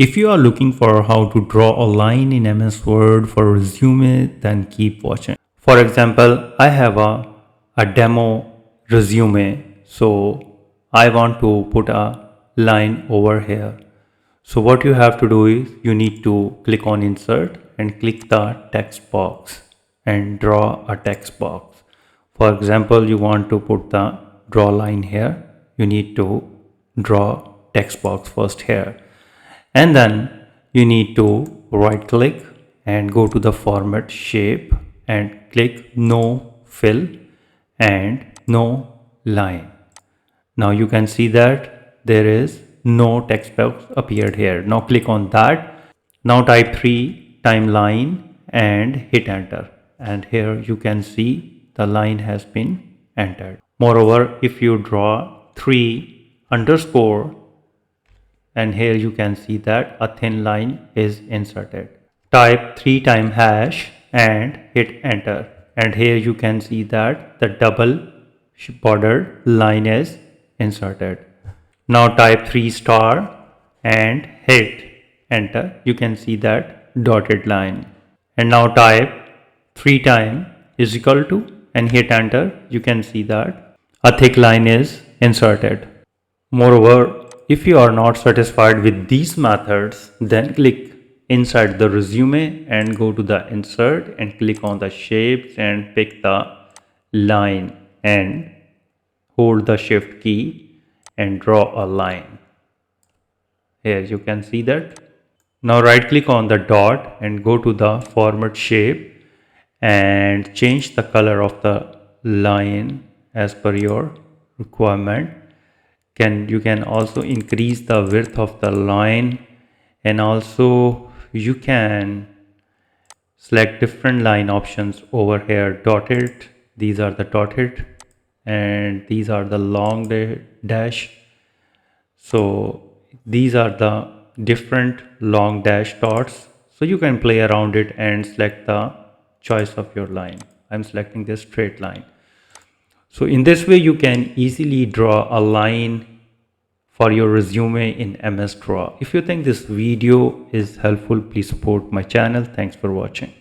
If you are looking for how to draw a line in MS Word for resume, then keep watching. For example, I have a demo resume. So I want to put a line over here. So what you have to do is you need to click on insert and click the text box and draw a text box. For example, you want to put the draw line here. You need to draw text box first here. And then you need to right click and go to the format shape and click no fill and no line. Now you can see that there is no text box appeared here. Now click on that. Now type 3 timeline and hit enter. And here you can see the line has been entered. Moreover, if you draw 3 underscore, and here you can see that a thin line is inserted. Type 3 time hash and hit enter. And here you can see that the double bordered line is inserted. Now type 3 star and hit enter. You can see that dotted line. And now type 3 time is equal to and hit enter. You can see that a thick line is inserted. Moreover, if you are not satisfied with these methods, then click inside the resume and go to the insert and click on the shapes and pick the line and hold the shift key and draw a line. Here you can see that. Now right click on the dot and go to the format shape and change the color of the line as per your requirement. You can also increase the width of the line, and also you can select different line options over here. Dotted, these are the dotted, and these are the long dash. So these are the different long dash dots. So you can play around it and select the choice of your line. I'm selecting this straight line. So in this way you can easily draw a line for your resume in MS Draw. If you think this video is helpful, please support my channel. Thanks for watching.